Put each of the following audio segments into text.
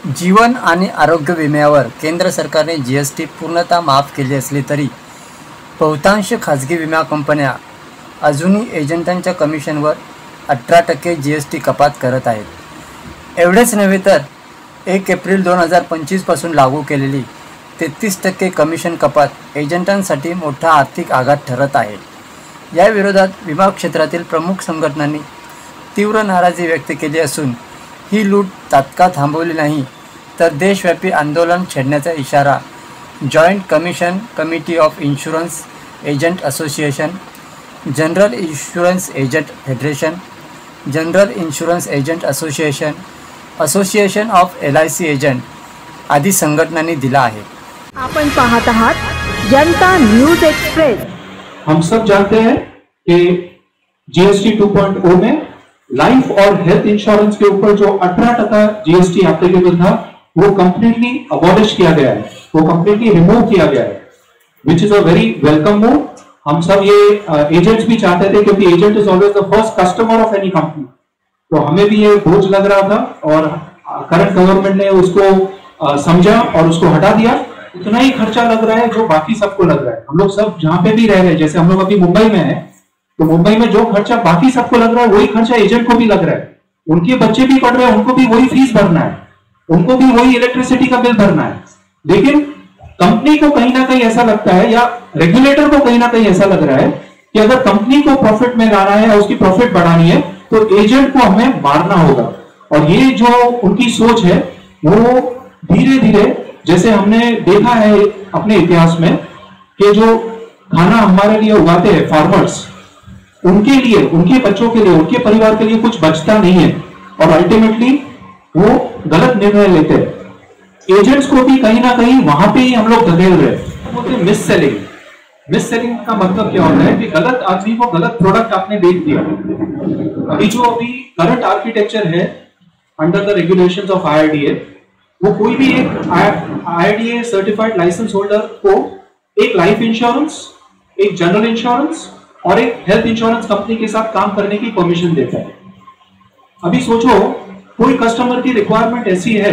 जीवन आणि आरोग्य विम्यावर केंद्र सरकारने जीएसटी पूर्णतः माफ केली असली तरी बहुतांश खाजगी विमा कंपन्या अजूनही एजंटांच्या कमिशनवर 18% जीएसटी कपात करत आहेत। एवढेच नव्हे तर 1 एप्रिल 2025 पासून लागू केलेली 33% कमिशन कपात एजंटांसाठी मोठा आर्थिक आघात ठरत आहे। या विरोधात विमा क्षेत्रातील प्रमुख संघटनांनी तीव्र नाराजी व्यक्त केली असून ही लूट तात्काळ थांबवली नाही तर देशव्यापी आंदोलन छेडण्याचा इशारा joint commission committee of insurance agent association, general insurance agent federation, general insurance agent association, association of LIC agent आदी संघटनांनी दिला आहे। आपण पाहत आहात जनता न्यूज एक्सप्रेस। हम सब जानते हैं कि जीएसटी 2.0 में लाइफ और हेल्थ इंश्योरेंस के ऊपर जो 18% जीएसटी एप्लीकेबल था वो कंप्लीटली अबॉलिश किया गया है, वो कंप्लीटली रिमूव किया गया है, which is a very welcome move. हम सब ये एजेंट्स भी चाहते थे क्योंकि agent is always the first customer of any company, तो हमें भी ये बोझ लग रहा था और करंट गवर्नमेंट ने उसको समझा और उसको हटा दिया। उतना ही खर्चा लग रहा है जो बाकी सबको लग रहा है। हम लोग सब जहां पे भी रह रहे हैं, जैसे हम लोग अभी मुंबई में है, तो मुंबई में जो खर्चा बाकी सबको लग रहा है वही खर्चा एजेंट को भी लग रहा है। उनके बच्चे भी पढ़ रहे हैं, उनको भी वही फीस भरना है, उनको भी वही इलेक्ट्रिसिटी का बिल भरना है। लेकिन कंपनी को कहीं ना कहीं ऐसा लगता है या रेगुलेटर को कहीं ना कहीं ऐसा लग रहा है कि अगर कंपनी को प्रॉफिट में लाना है या उसकी प्रॉफिट बढ़ानी है तो एजेंट को हमें मारना होगा। और ये जो उनकी सोच है वो धीरे धीरे, जैसे हमने देखा है अपने इतिहास में कि जो खाना हमारे लिए उगाते हैं फार्मर्स, उनके लिए, उनके बच्चों के लिए, उनके परिवार के लिए कुछ बचता नहीं है और अल्टीमेटली वो गलत निर्णय लेते हैं। एजेंट्स को भी कहीं ना कहीं वहां पे ही हम लोग धकेल रहे हैं। बोलते हैं मिस सेलिंग। मिस सेलिंग का मतलब क्या होता है कि गलत आदमी को गलत प्रोडक्ट आपने बेच दिया। अभी जो करंट आर्किटेक्चर है under the regulations of IRDA, वो कोई भी एक IRDA सर्टिफाइड लाइसेंस होल्डर को एक लाइफ इंश्योरेंस, एक जनरल इंश्योरेंस और एक हेल्थ इंश्योरेंस कंपनी के साथ काम करने की परमिशन देता है। अभी सोचो कोई कस्टमर की रिक्वायरमेंट ऐसी है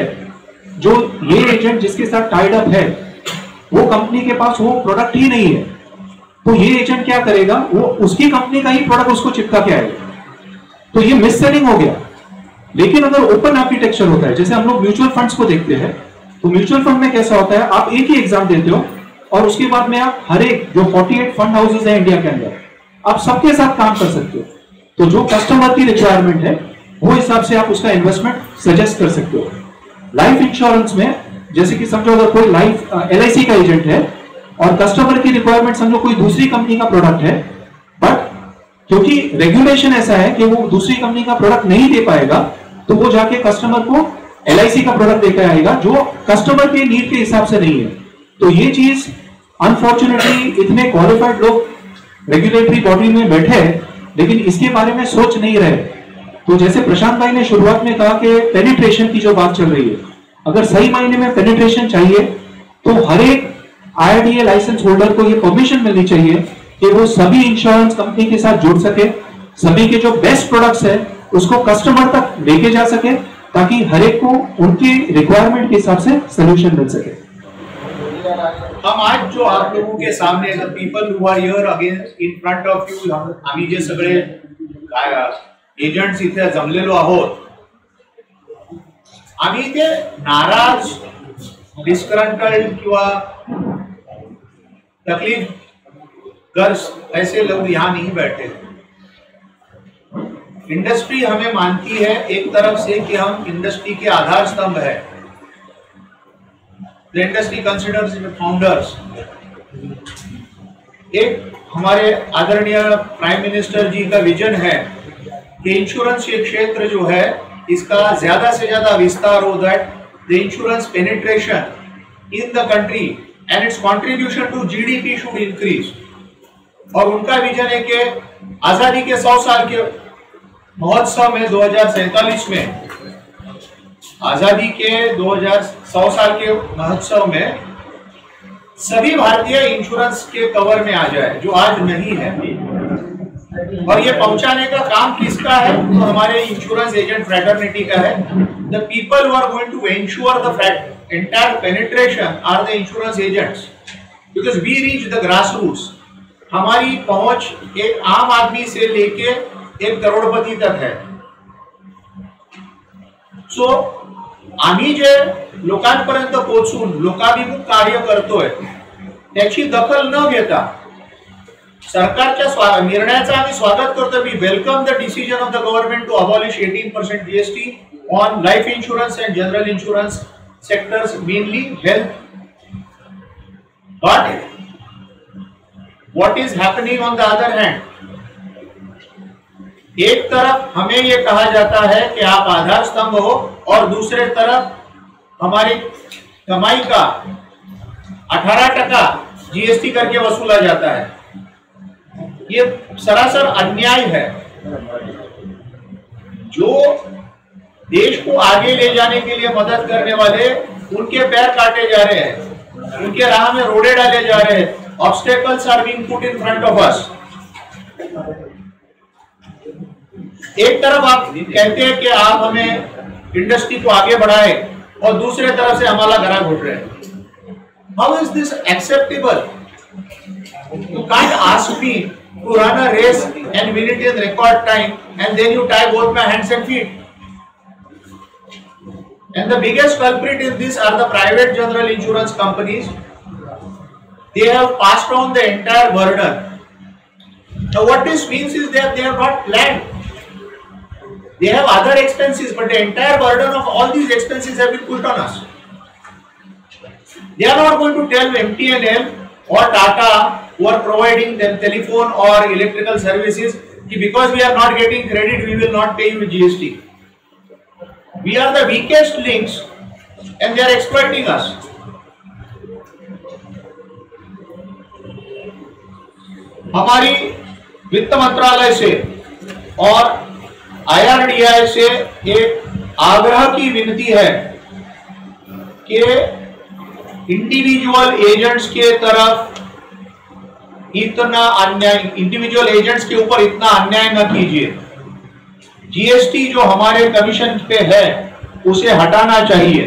जो ये एजेंट जिसके साथ टाइड अप है वो कंपनी के पास वो प्रोडक्ट ही नहीं है, तो ये एजेंट क्या करेगा, वो उसकी कंपनी का ही प्रोडक्ट उसको चिपका के आएगा। तो ये मिस सेलिंग हो गया। लेकिन अगर ओपन आर्किटेक्चर होता है, जैसे हम लोग म्यूचुअल फंड्स को देखते हैं, तो म्यूचुअल फंड में कैसा होता है, आप एक ही एग्जाम देते हो और उसके बाद में आप हर एक जो 48 फंड हाउसेज है इंडिया के अंदर, आप सबके साथ काम कर सकते हो। तो जो कस्टमर की रिक्वायरमेंट है वो हिसाब से आप उसका इन्वेस्टमेंट सजेस्ट कर सकते हो। लाइफ इंश्योरेंस में जैसे कि समझो अगर कोई लाइफ LIC का एजेंट है और कस्टमर की रिक्वायरमेंट समझो कोई दूसरी कंपनी का प्रोडक्ट है, बट क्योंकि रेगुलेशन ऐसा है कि वो दूसरी कंपनी का प्रोडक्ट नहीं दे पाएगा, तो वो जाके कस्टमर को LIC का प्रोडक्ट देकर आएगा जो कस्टमर के नीड के हिसाब से नहीं है। तो ये चीज अनफॉर्चुनेटली इतने क्वालिफाइड लोग रेगुलेटरी बॉडी में बैठे लेकिन इसके बारे में सोच नहीं रहे। तो जैसे प्रशांत भाई ने शुरुआत में कहा कि पेनिट्रेशन की जो बात चल रही है, अगर सही मायने में पेनिट्रेशन चाहिए तो हर एक IRDA लाइसेंस होल्डर को ये परमिशन मिलनी चाहिए कि वो सभी इंश्योरेंस कंपनी के साथ जुड़ सके, सभी के जो बेस्ट प्रोडक्ट्स है उसको कस्टमर तक लेके जा सके, ताकि हर एक को उनकी रिक्वायरमेंट के हिसाब से सोल्यूशन मिल सके। हम आज जो आप लोगों के सामने people who are here again in front of you, आम्ही जे सगळे एजंट्स इथे जमलेलो आहोत, आम्ही ते नाराज, डिस्करंटल्ड किंवा तकलीफ ग्रस्त ऐसे लोग यहाँ नहीं बैठे। इंडस्ट्री हमें मानती है एक तरफ से कि हम इंडस्ट्री के आधार स्तंभ है। The industry considers the founders। एक हमारे आदरणीय प्राइम मिनिस्टर जी का विजन है कि इंश्योरेंस ये क्षेत्र जो है इसका ज्यादा से ज्यादा विस्तार हो, that the insurance penetration in the country and its contribution to GDP should increase. और उनका विजन है कि आजादी के 100 साल के महोत्सव में 2047 में, आजादी के 100 साल के महोत्सव में सभी भारतीय इंश्योरेंस के कवर में आ जाए, जो आज नहीं है। और ये पहुंचाने का काम किसका है? तो हमारे इंश्योरेंस एजेंट फ्रेटर्निटी का है। The people who are going to ensure the entire penetration are the insurance agents, because we reach the grass roots. हमारी पहुंच एक आम आदमी से लेके एक करोड़पती तक है। सो आम्ही जे लोकांपर्यंत पोहोचून लोकाभिमुख कार्य करतोय त्याची दखल न घेता सरकारच्या निर्णयाचा आम्ही स्वागत करतो। We welcome the decision of the government to abolish 18% GST on life insurance and general insurance sectors, mainly health. But what is happening on the other hand? एक तरफ हमें ये कहा जाता है कि आप आधार स्तंभ हो और दूसरे तरफ हमारी कमाई का 18% GST करके वसूला जाता है। ये सरासर अन्याय है। जो देश को आगे ले जाने के लिए मदद करने वाले उनके पैर काटे जा रहे हैं, उनके राह में रोड़े डाले जा रहे हैं। Obstacles are being put in front of us. एक तरफ आप कहते हैं कि आप हमें इंडस्ट्री को आगे बढ़ाए और दूसरे तरफ से हमारा गला घोट रहे हैं। How is this acceptable? You can't ask me to run a race and win it in record time and then you tie both my hands and feet. And the biggest culprit in this are the private general insurance companies. They have passed on the entire burden. Now what this means is that they have not planned. They have other expenses, but the entire burden of all these expenses have been put on us. They are not going to tell MTNL or Tata, who are providing them telephone or electrical services, because we are not getting credit, we will not pay you GST. We are the weakest links and they are exploiting us. हमारी वित्त मंत्रालय से और IRDAI से एक आग्रह की विनती है कि इंडिविजुअल एजेंट्स के तरफ इतना अन्याय, इंडिविजुअल एजेंट्स के ऊपर इतना अन्याय न कीजिए। GST जो हमारे कमीशन पे है उसे हटाना चाहिए।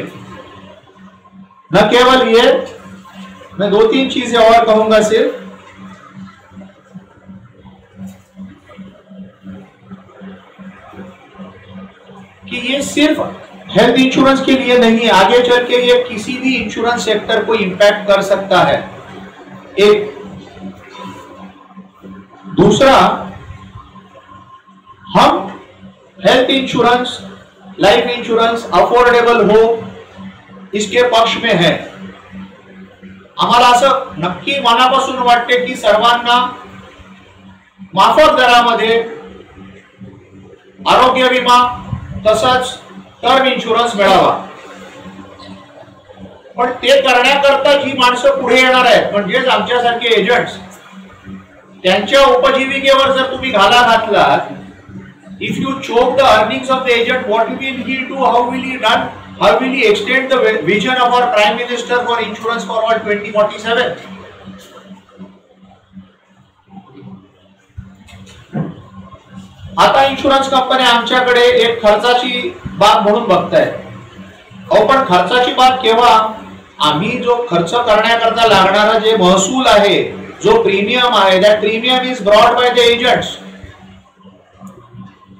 न केवल ये, मैं 2-3 चीजें और कहूंगा सिर्फ। कि ये सिर्फ हेल्थ इंश्योरेंस के लिए नहीं, आगे चल के ये किसी भी इंश्योरेंस सेक्टर को इंपैक्ट कर सकता है। एक दूसरा, हम health insurance, life insurance affordable हो इसके पक्ष में है। आम्हाला असं नक्की मनापासून वाटते की सर्वांना माफक दरामध्ये आरोग्य विमा तसंच टर्म इन्शुरन्स मिळावा। पण ते करण्याकरता जी माणसं पुढे येणार आहेत म्हणजेच आमच्यासारखे एजंट्स, त्यांच्या उपजीविकेवर जर तुम्ही घाला घातलात, if you choke the earnings of the agent, what will he do? How will he run? How will he extend the vision of our Prime Minister for Insurance for All 2047? आता insurance कंपन्या आमच्याकडे एक खर्चाची बाब म्हणून बघतायत। अहो पण खर्चाची बाब केव्हा? आम्ही जो खर्च करण्याकरता लागणारा जे महसूल आहे, जो प्रीमियम आहे, that premium is brought by the agents.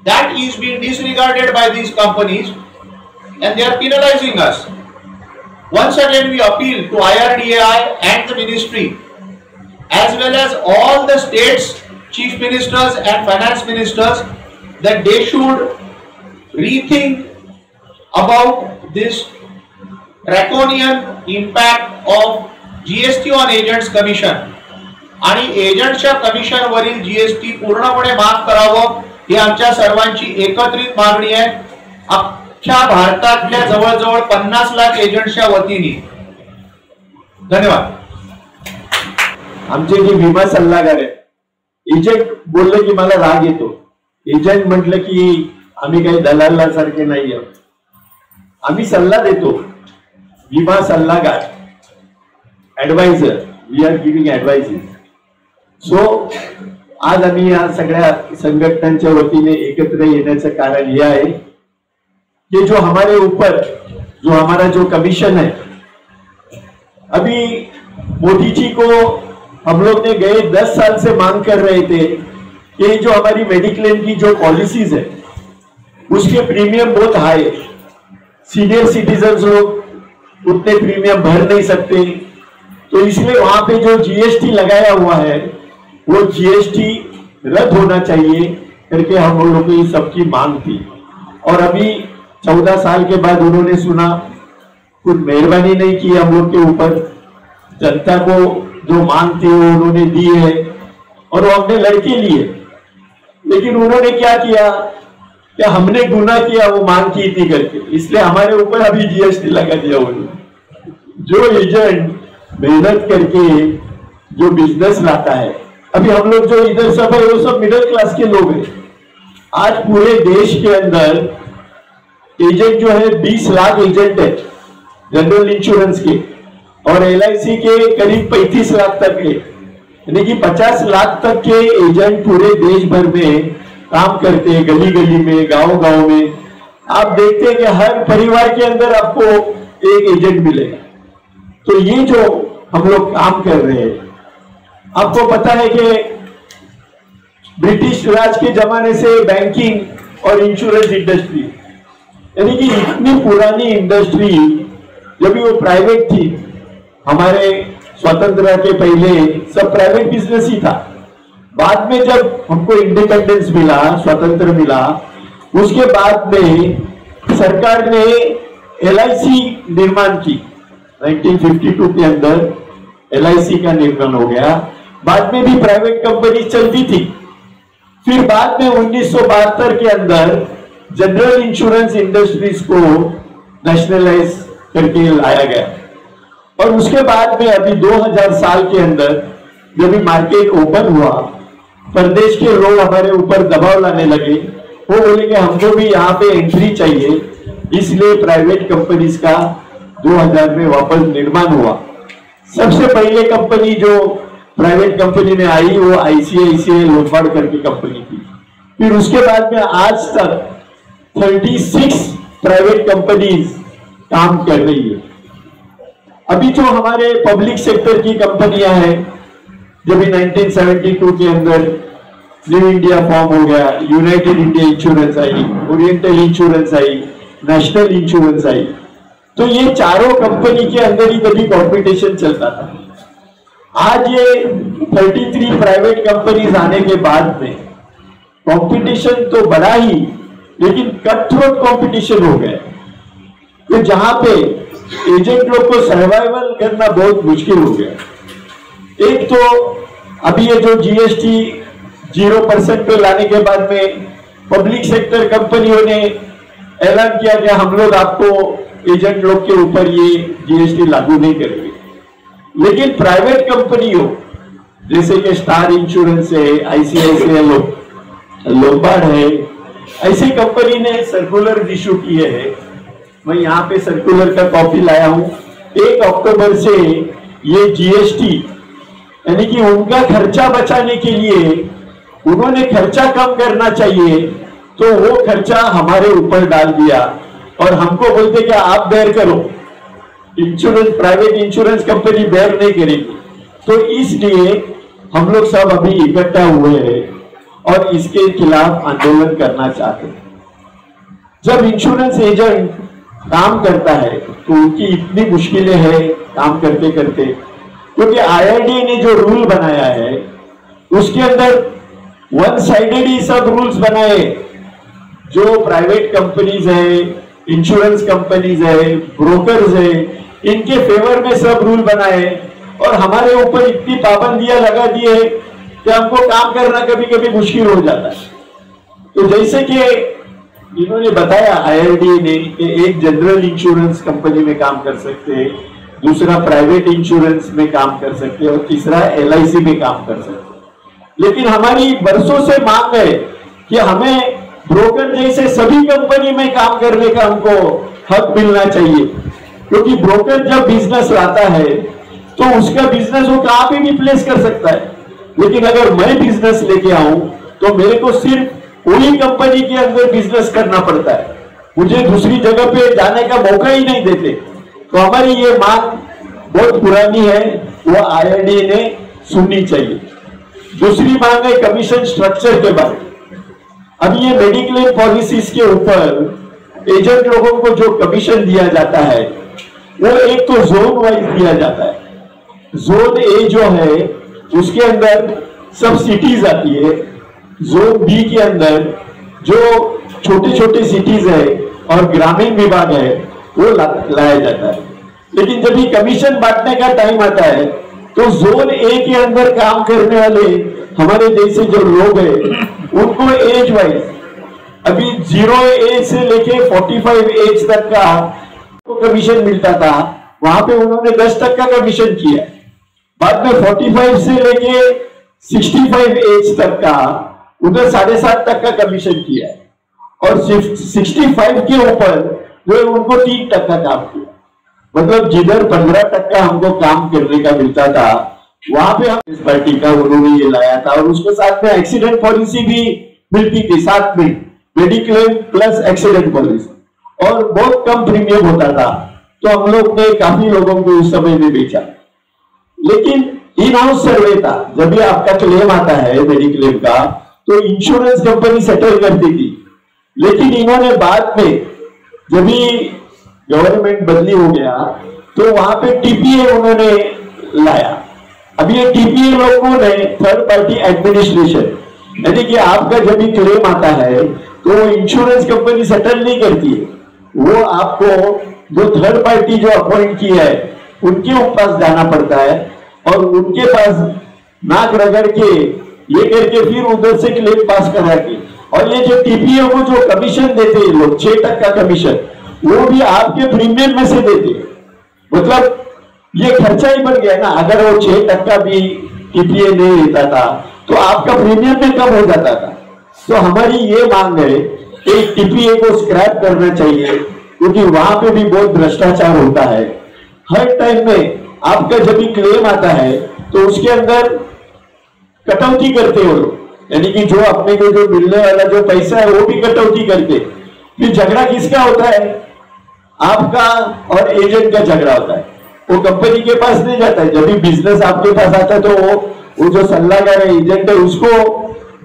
That is being disregarded by these companies and they are penalizing us. Once again we appeal to IRDAI and the ministry as well as all the states, chief ministers and finance ministers, that they should rethink about this draconian impact of GST on agents commission. आणि एजंटच्या commission वरील GST पूर्णपणे माफ करावं ही आमच्या सर्वांची एकत्रित मागणी आहे। अख्ख्या भारतातल्या जवळजवळ 50 लाख एजंट्सच्या वतीने धन्यवाद। आमचे जे विमा सल्लागार आहे, एजंट बोलले की मला राग येतो। एजंट म्हटलं की आम्ही काही दलालासारखे नाही आहोत, आम्ही सल्ला देतो। विमा सल्लागार, ऍडवायझर, वी आर गिविंग ऍडवाइसेस। सो आज आम्ही या सगळ्या संघटनांच्या वतीने एकत्र येण्याचं कारण यह है कि जो हमारे ऊपर जो हमारा जो कमीशन है, अभी मोदी जी को हम लोग ने गए 10 साल से मांग कर रहे थे कि जो हमारी मेडिक्लेम की जो पॉलिसीज है उसके प्रीमियम बहुत हाई है, सीनियर सिटीजन्स लोग उतने प्रीमियम भर नहीं सकते, तो इसलिए वहां पे जो जीएसटी लगाया हुआ है वो जीएसटी रद्द होना चाहिए करके हम लोगों की सबकी मांग थी। और अभी 14 साल के बाद उन्होंने सुना, कुछ मेहरबानी नहीं की हम लोग के ऊपर, जनता को जो मांग थी वो उन्होंने दी है और वो हमने लड़के लिए। लेकिन उन्होंने क्या किया कि हमने गुनाह किया वो मांग की थी करके, इसलिए हमारे ऊपर अभी जीएसटी लगा दिया उन्होंने। जो एजेंट मेहनत करके जो बिजनेस लाता है, अभी हम लोग जो इधर सब है वो सब मिडिल क्लास के लोग हैं। आज पूरे देश के अंदर एजेंट जो है 20 लाख एजेंट है जनरल इंश्योरेंस के, और एलआईसी के करीब 35 लाख तक है, यानी कि 50 लाख तक के एजेंट पूरे देश भर में काम करते हैं, गली गली में, गांव गांव में। आप देखते हैं कि हर परिवार के अंदर आपको एक एजेंट मिलेगा। तो ये जो हम लोग काम कर रहे हैं, आपको पता है कि ब्रिटिश राज के जमाने से बैंकिंग और इंश्योरेंस इंडस्ट्री, यानी कि इतनी पुरानी इंडस्ट्री, जब भी वो प्राइवेट थी, हमारे स्वतंत्रता के पहले सब प्राइवेट बिजनेस ही था। बाद में जब हमको इंडिपेंडेंस मिला, स्वतंत्र मिला, उसके बाद में सरकार ने एलआईसी निर्माण की। 1952 के अंदर एलआईसी का निर्माण हो गया। बाद में भी प्राइवेट कंपनी चलती थी। फिर बाद में 1972 के अंदर जनरल इंश्योरेंस इंडस्ट्रीज को नेशनलाइज करके लाया गया, और उसके बाद में अभी 2000 साल के अंदर जब भी मार्केट ओपन हुआ, प्रदेश के लोग हमारे ऊपर दबाव लाने लगे। वो बोले कि हमको भी यहाँ पे एंट्री चाहिए, इसलिए प्राइवेट कंपनीज का 2000 में वापस निर्माण हुआ। सबसे पहले कंपनी जो प्राइवेट कंपनी में आई वो आईसीआईसीआई लोम्बार्ड करके कंपनी थी। फिर उसके बाद में आज तक 36 प्राइवेट कंपनीज काम कर रही है। अभी जो हमारे पब्लिक सेक्टर की कंपनियां हैं, जब 1972 के अंदर न्यू इंडिया फॉर्म हो गया, यूनाइटेड इंडिया इंश्योरेंस आई, ओरिएंटल इंश्योरेंस आई, नेशनल इंश्योरेंस आई, तो ये चारों कंपनी के अंदर ही कभी कंपटीशन चलता था। आज ये 33 प्राइवेट कंपनीज आने के बाद में कंपटीशन तो बढ़ा ही, लेकिन कट थ्रोट कंपटीशन हो गया। तो जहां पे एजेंट लोग को सर्वाइवल करना बहुत मुश्किल हो गया। एक तो अभी ये जो जीएसटी 0% पे लाने के बाद में पब्लिक सेक्टर कंपनियों ने ऐलान किया कि हम लोग आपको एजेंट लोग के ऊपर ये जीएसटी लागू नहीं करेंगे। लेकिन प्राइवेट कंपनियों जैसे कि स्टार इंश्योरेंस है, आईसीआईसीआई लोम्बार्ड है, ऐसी कंपनी ने सर्कुलर इशू किए हैं। मैं यहाँ पे सर्कुलर का कॉपी लाया हूं। 1 अक्टूबर से ये जीएसटी, यानी कि उनका खर्चा बचाने के लिए उन्होंने खर्चा कम करना चाहिए, तो वो खर्चा हमारे ऊपर डाल दिया और हमको बोलते कि आप बेयर करो, insurance private insurance company bear नहीं करेगी। तो इसलिए हम लोग सब अभी इकट्ठा हुए हैं और इसके खिलाफ आंदोलन करना चाहते हैं। जब इंश्योरेंस एजेंट काम करता है तो उनकी इतनी मुश्किलें हैं काम करते करते, क्योंकि आईआरडीए ने जो रूल बनाया है उसके अंदर वन साइडेड ही सब रूल्स बनाए। जो प्राइवेट कंपनीज है, इंश्योरेंस कंपनीज है, ब्रोकर्स है, इनके फेवर में सब रूल बनाए और हमारे ऊपर इतनी पाबंदियां लगा दी है कि हमको काम करना कभी कभी मुश्किल हो जाता है। तो जैसे कि इन्होंने बताया आईआरडीए ने कि एक जनरल इंश्योरेंस कंपनी में काम कर सकते हैं, दूसरा प्राइवेट इंश्योरेंस में काम कर सकते हैं और तीसरा एलआईसी में काम कर सकते हैं। लेकिन हमारी बरसों से मांग है कि हमें ब्रोकर जैसे सभी कंपनी में काम करने का हमको हक मिलना चाहिए, क्योंकि ब्रोकर जब बिजनेस लाता है तो उसका बिजनेस वो कहां पे भी प्लेस कर सकता है। लेकिन अगर मैं बिजनेस लेके आऊं तो मेरे को सिर्फ वही कंपनी के अंदर बिजनेस करना पड़ता है, मुझे दूसरी जगह पे जाने का मौका ही नहीं देते। तो हमारी ये मांग बहुत पुरानी है, वो IRDA ने सुननी चाहिए। दूसरी मांग है कमीशन स्ट्रक्चर के बारे में। अब ये मेडिक्लेम पॉलिसीज के ऊपर एजेंट लोगों को जो कमीशन दिया जाता है वो एक तो जोन वाइज दिया जाता है। जोन ए जो है उसके अंदर सब सिटीज आती है, जोन बी के अंदर जो छोटे छोटे सिटीज है और ग्रामीण विभाग है वो लाया जाता है। लेकिन जब ये कमीशन बांटने का टाइम आता है तो जोन ए के अंदर काम करने वाले हमारे देश से जो लोग हैं उनको एज वाइज अभी 0 एज से लेके 45 एज तक का कमीशन मिलता था, वहां पे उन्होंने 10% का कमीशन किया। बाद में 45 से लेके 65 एज तक का उधर 7.5% का कमीशन किया और 65 के ऊपर जो उनको 3% काम किया। मतलब जिधर 15% हमको काम करने का मिलता था वहां पे हम इस पार्टी का उन्होंने ये लाया था और उसके साथ में एक्सीडेंट पॉलिसी भी मिलती थी, साथ में मेडिक्लेम प्लस एक्सीडेंट पॉलिसी और बहुत कम प्रीमियम होता था। तो हम लोग ने काफी लोगों को उस समय में बेचा। लेकिन इन हाउस सर्वे था, जब भी आपका क्लेम आता है मेडिक्लेम का तो इंश्योरेंस कंपनी सेटल करती थी। लेकिन इन्होंने बाद में जब भी गवर्नमेंट बदली हो गया तो वहां पे TPA उन्होंने लाया। अब ये TPA लोगों ने थर्ड पार्टी एडमिनिस्ट्रेशन, यानी कि आपका जब भी क्लेम आता है तो वो इंश्योरेंस कंपनी सेटल नहीं करती है, वो आपको जो थर्ड पार्टी जो अपॉइंट किया है उनके पास जाना पड़ता है और उनके पास नाक रगड़ के ये करके फिर उधर से क्लेम पास करा के, और ये जो TPA को जो कमीशन देते हैं लोग 6% का कमीशन, वो भी आपके प्रीमियम में से देते। मतलब ये खर्चा ही बढ़ गया ना, अगर वो 6% भी TPA नहीं लेता था तो आपका प्रीमियम में कम हो जाता था। तो हमारी ये मांग है कि TPA को स्क्रैप करना चाहिए, क्योंकि वहां पे भी बहुत भ्रष्टाचार होता है। हर टाइम में आपका जब भी क्लेम आता है तो उसके अंदर कटौती करते हो लोग, यानी कि जो अपने को जो मिलने वाला जो पैसा है वो भी कटौती करते। फिर झगड़ा किसका होता है? आपका और एजेंट का झगड़ा होता है, वो कंपनी के पास नहीं जाता है। जब भी बिजनेस आपके पास आता है तो वो जो सलाहकार है, एजेंट है, उसको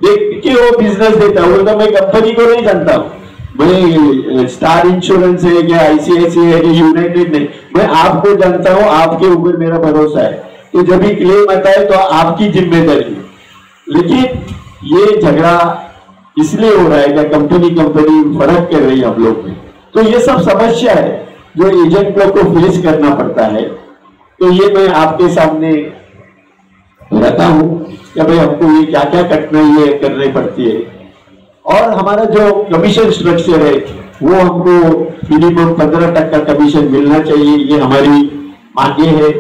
देख के वो बिजनेस देता है। वो तो मैं कंपनी को नहीं जानता हूँ, मैं स्टार इंश्योरेंस है क्या ICICI है कि यूनाइटेड नहीं, मैं आपको जानता हूँ, आपके ऊपर मेरा भरोसा है। तो जब भी क्लेम आता है तो आपकी जिम्मेदारी है। लेकिन ये झगड़ा इसलिए हो रहा है कि कंपनी फर्क कर रही है हम लोग में। तो ये सब समस्या है जो एजेंट लोग को फेस करना पड़ता है। तो ये मैं आपके सामने रखा हूं कि भाई हमको ये क्या क्या कठिनाई है करनी पड़ती है। और हमारा जो कमीशन स्ट्रक्चर है वो हमको मिनिमम 15% का कमीशन मिलना चाहिए, ये हमारी मांगे है।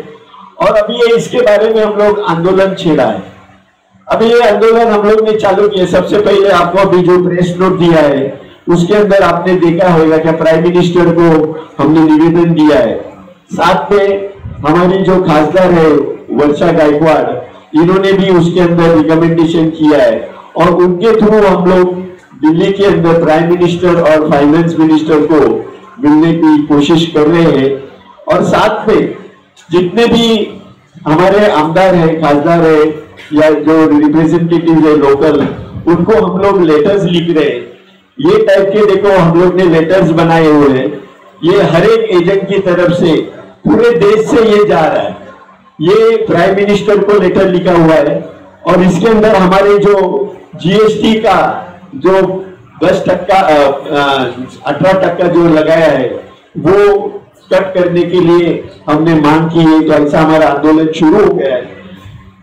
और अभी ये इसके बारे में हम लोग आंदोलन छेड़ा है। अभी ये आंदोलन हम लोग ने चालू किया। सबसे पहले आपको अभी जो प्रेस नोट दिया है उसके अंदर आपने देखा होगा कि प्राइम मिनिस्टर को हमने निवेदन दिया है। साथ में हमारी जो खासदार है वर्षा गायकवाड़, इन्होंने भी उसके अंदर रिकमेंडेशन किया है और उनके थ्रू हम लोग दिल्ली के अंदर प्राइम मिनिस्टर और फाइनेंस मिनिस्टर को मिलने की कोशिश कर रहे हैं। और साथ में जितने भी हमारे आमदार है, खासदार है या जो रिप्रेजेंटेटिव है लोकल, उनको हम लोग लेटर्स लिख रहे हैं। ये टाइप के देखो हम लोग ने लेटर्स बनाए हुए हैं। ये हर एक एजेंट की तरफ से पूरे देश से ये जा रहा है। ये प्राइम मिनिस्टर को लेटर लिखा हुआ है और इसके अंदर हमारे जो GST का जो 10% 18% जो लगाया है वो कट करने के लिए हमने मांग की है। तो ऐसा हमारा आंदोलन शुरू हो गया है।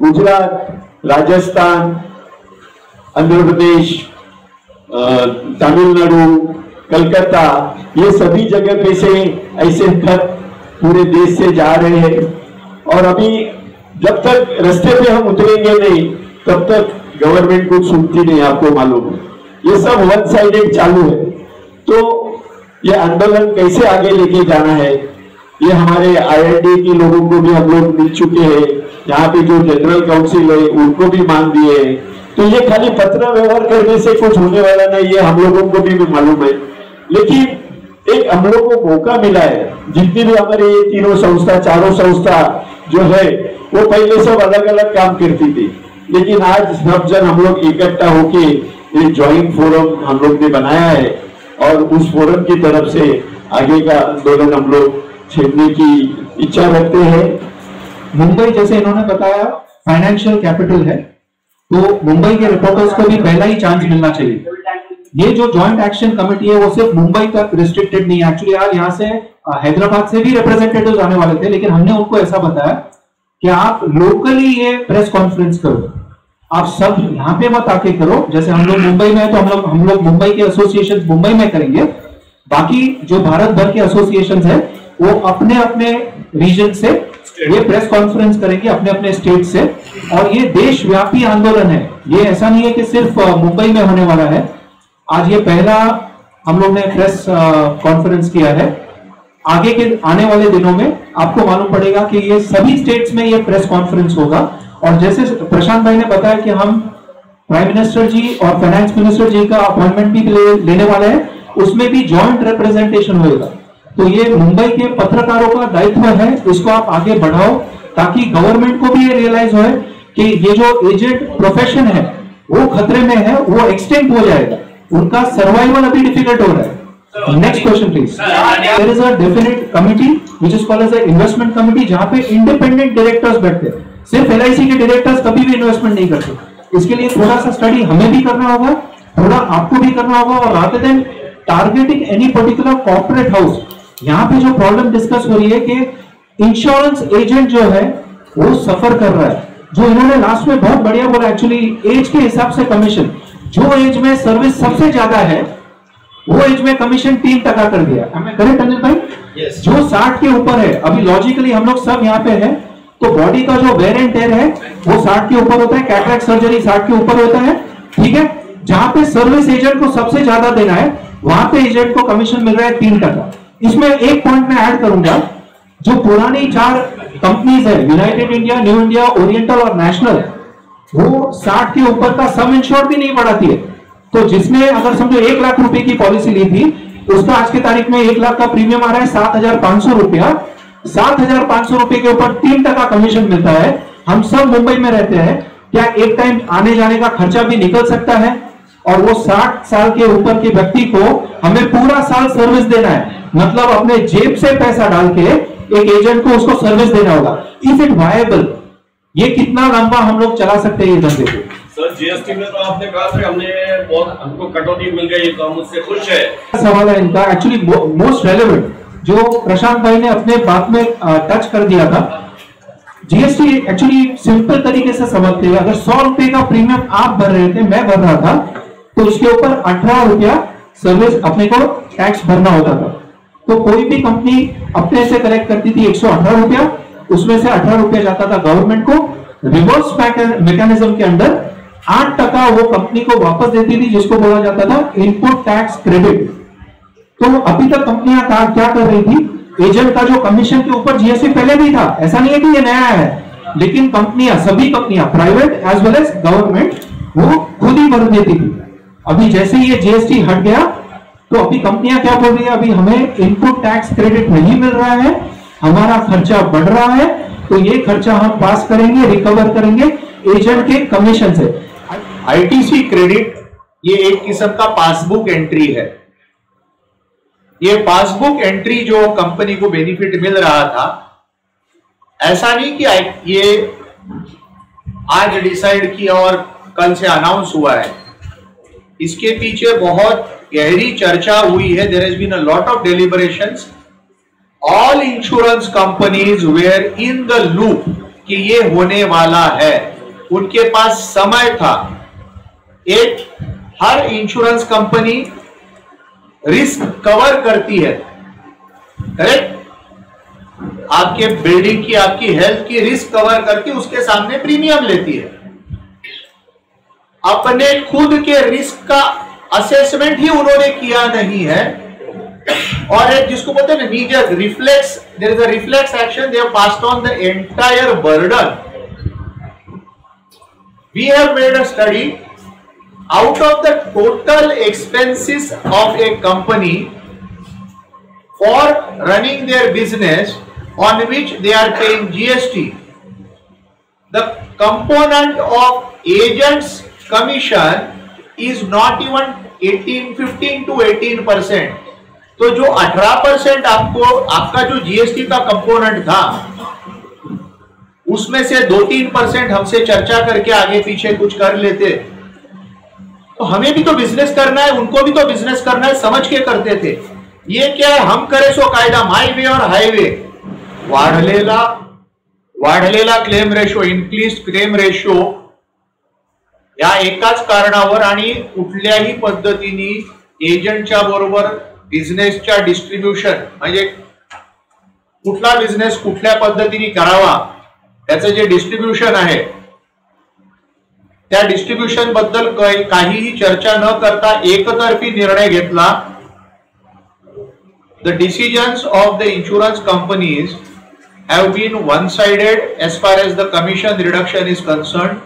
गुजरात, राजस्थान, आंध्र प्रदेश, तमिलनाडु, कलकत्ता, ये सभी जगह पे से ऐसे खत पूरे देश से जा रहे हैं। और अभी जब तक रास्ते पे हम उतरेंगे नहीं तब तक गवर्नमेंट कुछ सुनती नहीं, आपको मालूम है। ये सब वन साइडेड चालू है। तो ये आंदोलन कैसे आगे लेके जाना है ये हमारे IIT के लोगों को भी हम लोग मिल चुके हैं, यहाँ पे जो जनरल काउंसिल है उनको भी मान दिए हैं। तो ये खाली पत्र व्यवहार करने से कुछ होने वाला नहीं, ये हम लोगों को भी मालूम है। लेकिन एक हम लोग को मौका मिला है, जितनी भी हमारे ये तीनों संस्था, चारों संस्था जो है वो पहले सब अलग अलग काम करती थी, लेकिन आज सब जन हम लोग इकट्ठा होके एक जॉइंट फोरम हम लोग ने बनाया है और उस फोरम की तरफ से आगे का आंदोलन हम लोग छेड़ने की इच्छा रखते हैं। मुंबई जैसे इन्होंने बताया फाइनेंशियल कैपिटल है, तो मुंबई के रिपोर्टर्स को भी पहला ही चांस मिलना चाहिए। ये जो जॉइंट एक्शन कमेटी है वो सिर्फ मुंबई तक रिस्ट्रिक्टेड नहीं है। एक्चुअली आज यहाँ से हैदराबाद से भी रिप्रेजेंटेटिव्स आने वाले थे, लेकिन हमने उनको ऐसा बताया कि आप लोकली ये प्रेस कॉन्फ्रेंस करो, आप सब यहाँ पे मत आके करो। जैसे हम लोग मुंबई में है तो हम लोग मुंबई के एसोसिएशन मुंबई में करेंगे, बाकी जो भारत भर के एसोसिएशन है वो अपने अपने रीजन से ये प्रेस कॉन्फ्रेंस करेंगे, अपने अपने स्टेट से। और ये देशव्यापी आंदोलन है, ये ऐसा नहीं है कि सिर्फ मुंबई में होने वाला है। आज ये पहला हम लोग ने प्रेस कॉन्फ्रेंस किया है। आगे के आने वाले दिनों में आपको मालूम पड़ेगा कि ये सभी स्टेट्स में ये प्रेस कॉन्फ्रेंस होगा। और जैसे प्रशांत भाई ने बताया कि हम प्राइम मिनिस्टर जी और फाइनेंस मिनिस्टर जी का अपॉइंटमेंट भी लेने वाले हैं, उसमें भी जॉइंट रिप्रेजेंटेशन होगा। तो ये मुंबई के पत्रकारों का दायित्व है, इसको आप आगे बढ़ाओ ताकि गवर्नमेंट को भी ये रियलाइज हो कि ये जो एजेंट प्रोफेशन है वो खतरे में है, वो एक्सटेंड हो जाएगा, उनका सर्वाइवल अभी डिफिकल्ट हो रहा है। Next question please. There is a definite committee which is called as a investment committee, जहां पे इंडिपेंडेंट डायरेक्टर्स बैठते हैं। सिर्फ LIC के डायरेक्टर्स कभी भी इन्वेस्टमेंट नहीं करते। इसके लिए थोड़ा सा स्टडी हमें भी करना होगा, थोड़ा आपको भी करना होगा। और rather than targeting any particular corporate house, यहाँ पे जो प्रॉब्लम डिस्कस हो रही है कि इंश्योरेंस एजेंट जो है वो सफर कर रहा है। जो इन्होंने लास्ट में बहुत बढ़िया बोला, एक्चुअली एज के हिसाब से कमीशन, जो एज में सर्विस सबसे ज्यादा है वो एज में कमीशन 3% कर दिया। हमें करेक्ट अनिल भाई? yes. जो 60 के ऊपर है, अभी लॉजिकली हम लोग सब यहाँ पे है, तो बॉडी का जो वेयर एंड टेयर है वो 60 के ऊपर होता है, कैटरेक्ट सर्जरी 60 के ऊपर होता है, ठीक है। जहां पे सर्विस एजेंट को सबसे ज्यादा देना है वहां पे एजेंट को कमीशन मिल रहा है 3%। इसमें एक पॉइंट मैं ऐड करूंगा, जो पुरानी 4 कंपनीज है, United India, new India, oriental और नेशनल, वो 60 के ऊपर का सम इंश्योर्ड भी नहीं बढ़ाती है। तो जिसने अगर समझो 1 लाख रुपए की पॉलिसी ली थी, उसका आज के तारीख में 1 लाख का प्रीमियम आ रहा है 7,500 रुपया। 7,500 रुपए के ऊपर 3% कमीशन मिलता है। हम सब मुंबई में रहते हैं, क्या एक टाइम आने जाने का खर्चा भी निकल सकता है? और वो 60 साल के ऊपर के व्यक्ति को हमें पूरा साल सर्विस देना है, मतलब अपने जेब से पैसा डाल के एक एजेंट को उसको सर्विस देना होगा। इफ इट वायबल, ये कितना लंबा हम लोग चला सकते हैं ये धंधे को? सर जीएसटी में तो आपने कहा था हमको कटौती मिल गई, तो हम उससे खुश है। सवाल है इनका एक्चुअली मोस्ट रेलेवेंट, जो प्रशांत भाई ने अपने बात में टच कर दिया था। जीएसटी एक्चुअली सिंपल तरीके से समझते हैं, अगर 100 रुपए का प्रीमियम आप भर रहे थे, मैं भर रहा था, तो इसके ऊपर 18 रुपया सर्विस अपने को टैक्स भरना होता था। तो कोई भी कंपनी अपने से कलेक्ट करती थी 118 रुपया, उसमें से 18 रुपया जाता था गवर्नमेंट को। रिवर्स मैकेनिज्म के अंदर 8% वो कंपनी को वापस देती थी, जिसको बोला जाता था इनपुट टैक्स क्रेडिट। तो अभी तक कंपनियां क्या कर रही थी, एजेंट का जो कमीशन के ऊपर जीएसटी पहले भी था, ऐसा नहीं है कि ये नया है, लेकिन कंपनियां, सभी कंपनियां, private as well as government, वो खुद ही भर देती थी। अभी जैसे ये जीएसटी हट गया, तो अभी कंपनियां क्या बोल रही है, अभी हमें इनपुट टैक्स क्रेडिट नहीं मिल रहा है, हमारा खर्चा बढ़ रहा है, तो ये खर्चा हम पास करेंगे, रिकवर करेंगे एजेंट के कमीशन से। आईटीसी क्रेडिट ये एक किस्म का पासबुक एंट्री है। ये पासबुक एंट्री जो कंपनी को बेनिफिट मिल रहा था, ऐसा नहीं कि ये आज डिसाइड किया और कल से अनाउंस हुआ है। इसके पीछे बहुत गहरी चर्चा हुई है। There has been a lot of deliberations. All insurance companies were in the loop कि ये होने वाला है। उनके पास समय था। हर इंश्योरेंस कंपनी रिस्क कवर करती है, करेक्ट? आपके बिल्डिंग की, आपकी हेल्थ की रिस्क कवर करके उसके सामने प्रीमियम लेती है। अपने खुद के रिस्क का असेसमेंट ही उन्होंने किया नहीं है, और एक जिसको बोलते हैं knee jerk reflex, there is a reflex action, they have passed on the entire burden. We have made a study. Out of the total expenses of a company for running their business on which they are paying GST, the component of agents commission is not even 15 to 18%. तो जो 18% आपको आपका जो GST का component था उसमें से 2-3% हमसे चर्चा करके आगे पीछे कुछ कर लेते, तो हमें भी तो बिजनेस करना है, उनको भी तो बिजनेस करना है, समझ के करते थे. ये क्या है, हम करे सो कायदा, माय वे और हायवे. वाढलेला claim ratio, increased claim ratio या एकाच कारणावर आणि कुठल्याही पद्धतीने एजंटच्या बरोबर बिझनेसच्या डिस्ट्रीब्युशन म्हणजे कुठला बिझनेस कुठल्या पद्धतीने करावा त्याचं जे डिस्ट्रीब्युशन आहे त्या डिस्ट्रीब्युशन बद्दल काहीही चर्चा न करता एकतर्फी निर्णय घेतला. The decisions of the insurance companies have been one-sided as far as the commission reduction is concerned.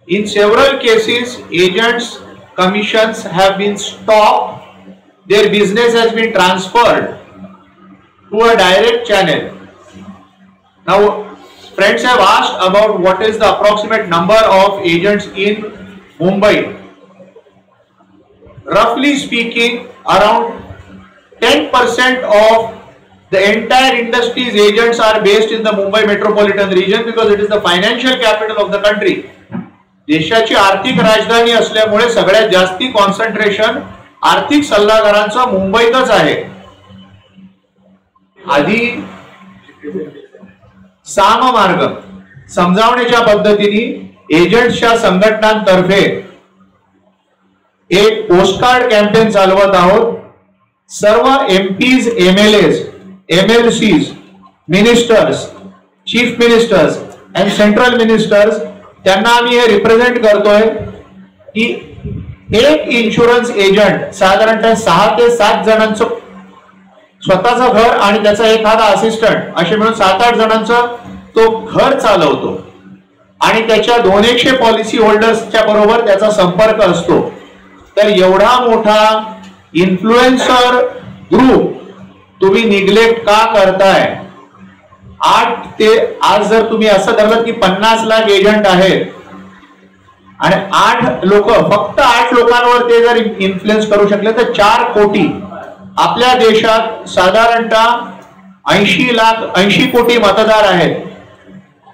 In several cases, agents' commissions have been stopped. Their business has been transferred to a direct channel. Now, friends have asked about what is the approximate number of agents in Mumbai. Roughly speaking, around 10% of the entire industry's agents are based in the Mumbai metropolitan region because it is the financial capital of the country. देशाची आर्थिक राजधानी असल्यामुळे सगळ्यात जास्ती concentration आर्थिक सल्लागारांचं मुंबईतच आहे. आधी साममार्ग समजावण्याच्या पद्धतीने एजंट्सच्या संघटनांतर्फे एक पोस्टकार्ड कॅम्पेन चालवत आहोत. सर्व MPs, MLAs, MLCs, ministers, chief ministers and central ministers त्यांना आम्ही हे रिप्रेझेंट करतोय की एक इन्शुरन्स एजंट साधारणतः 6 ते 7 जणांचं स्वतःचं घर आणि त्याचा एखादा असिस्टंट असे मिळून 7-8 जणांचं तो घर चालवतो आणि त्याच्या 200 पॉलिसी होल्डर्सच्या बरोबर त्याचा संपर्क असतो. तर एवढा मोठा इन्फ्लुएन्सर ग्रुप तुम्ही निग्लेक्ट का करताय? 8 ते आज जर तुम्ही असं धरलं की 50 लाख एजंट आहेत आणि 8 लोक फक्त 8 लोकांवर ते जर इन्फ्लुएन्स करू शकले तर 4 कोटी आपल्या देशात साधारणतः 80 कोटी मतदार आहेत.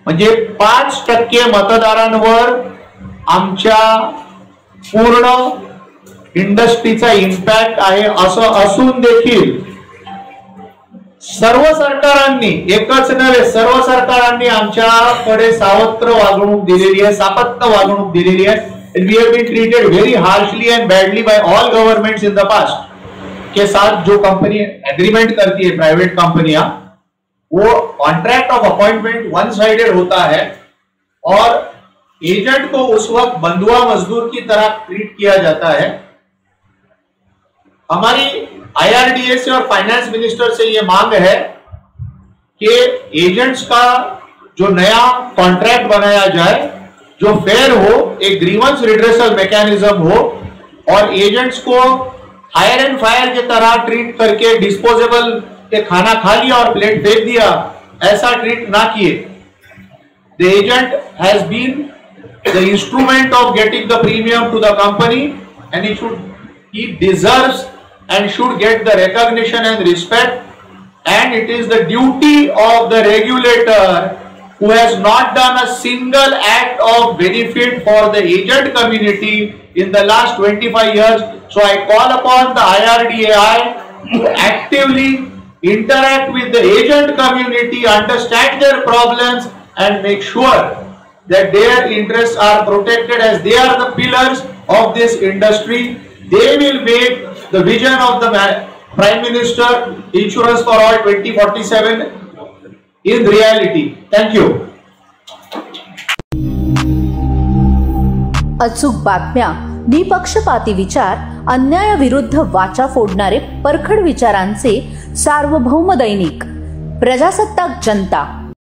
म्हणजे 5% मतदारांवर आमच्या पूर्ण इंडस्ट्रीचा इम्पॅक्ट आहे. असं असून देखील सर्व सरकारांनी, एकच नव्हे सर्व सरकारांनी आमच्याकडे सावत्र वागणूक दिलेली आहे, सापत्य वागणूक दिलेली आहे. We have been treated very harshly and badly by all governments in the past. के साथ जो कंपनी एग्रीमेंट करती है प्राइवेट कंपनियां, वो contract of appointment one sided होता है और एजेंट को उस वक्त बंधुआ मजदूर की तरह ट्रीट किया जाता है. हमारी आईआरडीए से और फाइनेंस मिनिस्टर से ये मांग है कि एजेंट्स का जो नया कॉन्ट्रैक्ट बनाया जाए जो फेयर हो, एक ग्रीवेंस रिड्रेसल मैकेनिज्म हो और एजेंट्स को हायर एंड फायर की तरह ट्रीट करके डिस्पोजेबल के खाना खा लिया और प्लेट फेंक दिया ऐसा ट्रीट ना किए. The agent has been the instrument of getting the premium to the company and he deserves and should get the recognition and respect and it is the duty of the regulator who has not done a single act of benefit for the agent community in the last 25 years. So I call upon the IRDAI to actively interact with the agent community, understand their problems and make sure that their interests are protected as they are the pillars of this industry. They will make the vision of the Prime Minister Insurance for All 2047 in reality. Thank you. अचूक बातम्या निपक्षपाती विचार, अन्यायाविरुद्ध वाचा फोडणारे परखड विचारांचे सार्वभौम दैनिक प्रजासत्ताक जनता